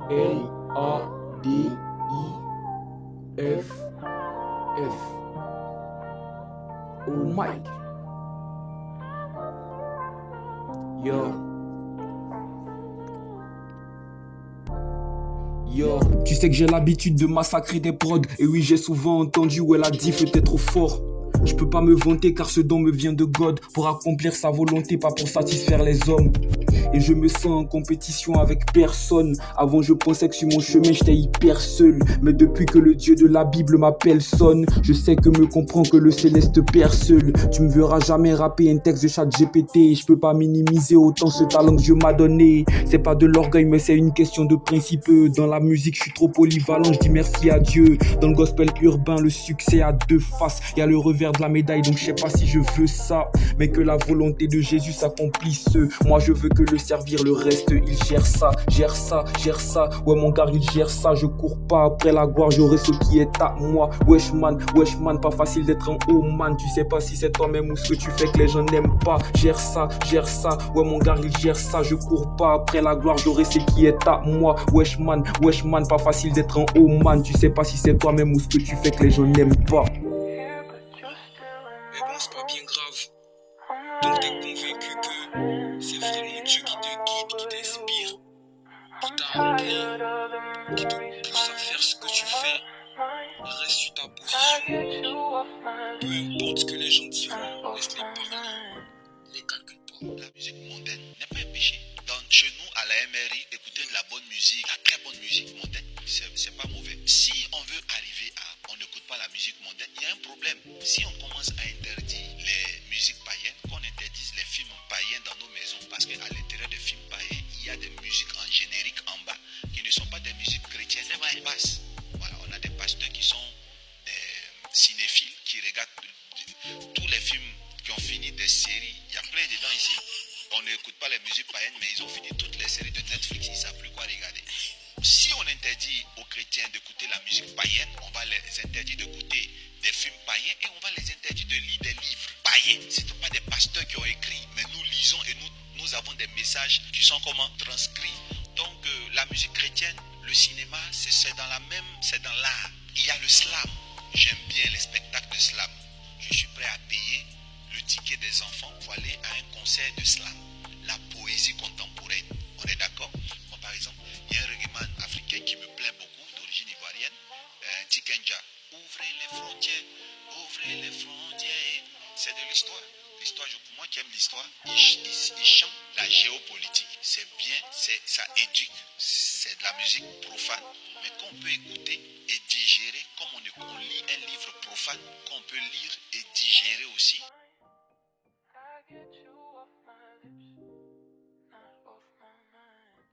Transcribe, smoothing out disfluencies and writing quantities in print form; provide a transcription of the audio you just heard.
A-A-D-I-F-F. Oh Mike. Yo. Yo, tu sais que j'ai l'habitude de massacrer des prods. Et oui, j'ai souvent entendu ouais la diff était trop fort. Je peux pas me vanter car ce don me vient de God. Pour accomplir sa volonté, pas pour satisfaire les hommes. Et je me sens en compétition avec personne. Avant je pensais que sur mon chemin j'étais hyper seul. Mais depuis que le Dieu de la Bible m'appelle sonne, je sais que me comprend que le céleste perd seul. Tu me verras jamais rapper un texte de ChatGPT. Je peux pas minimiser autant ce talent que Dieu m'a donné. C'est pas de l'orgueil mais c'est une question de principe. Dans la musique je suis trop polyvalent, je dis merci à Dieu. Dans le gospel urbain le succès a deux faces. Y a le revers de la médaille donc je sais pas si je veux ça. Mais que la volonté de Jésus s'accomplisse. Moi je veux que le servir, le reste il gère ça, gère ça, gère ça. Ouais mon gars il gère ça, je cours pas après la gloire, j'aurai ce qui est à moi. Wesh man, pas facile d'être un haut man. Tu sais pas si c'est toi-même ou ce que tu fais que les gens n'aiment pas. Gère ça, ouais mon gars il gère ça. Je cours pas après la gloire, j'aurai ce qui est à moi. Wesh man, pas facile d'être un haut man. Tu sais pas si c'est toi-même ou ce que tu fais que les gens n'aiment pas. Mais bon c'est pas bien grave. Donc t'es convaincu que c'est vraiment Dieu qui te guide, qui t'inspire, qui t'a appris, qui te pousse à faire ce que tu fais. Reste sur ta position. Peu importe ce que les gens diront, laisse-les parler. Les calcule pas. La musique mondaine n'est pas un péché. Chez nous, à la MRI, écouter de la bonne musique, la très bonne musique mondaine, c'est pas mauvais. Si on veut arriver à on n'écoute pas la musique mondaine, il y a un problème. Si on commence à interdire les musiques païennes, qu'on interdise les films païens dans nos maisons, parce qu'à l'intérieur des films païens, il y a des musiques en générique en bas qui ne sont pas des musiques chrétiennes qui passent. Voilà, on a des pasteurs qui sont des cinéphiles qui regardent tous les films qui ont fini des séries. Il y a plein dedans ici. On n'écoute pas les musiques païennes, mais ils ont fini toutes les séries de Netflix, ils ne savent plus quoi regarder. Si on interdit aux chrétiens d'écouter la musique païenne, on va les interdire d'écouter des films païens et on va les interdire de lire des livres païens. Ce ne sont pas des pasteurs qui ont écrit, mais nous lisons et nous avons des messages qui sont comment transcrits. Donc la musique chrétienne, le cinéma, c'est dans l'art. Il y a le slam. J'aime bien les spectacles de slam. Je suis prêt à payer le ticket des enfants pour aller à un concert de slam. La poésie contemporaine. On est d'accord? Moi, par exemple, il y a un reggaeman africain qui me plaît beaucoup, d'origine ivoirienne, Tikenja. Ouvrez les frontières, ouvrez les frontières. C'est de l'histoire. L'histoire, pour moi qui aime l'histoire, il chante la géopolitique. C'est bien, ça éduque. C'est de la musique profane, mais qu'on peut écouter et digérer comme on lit un livre profane, qu'on peut lire et digérer aussi. Get you off my lips, not off my mind.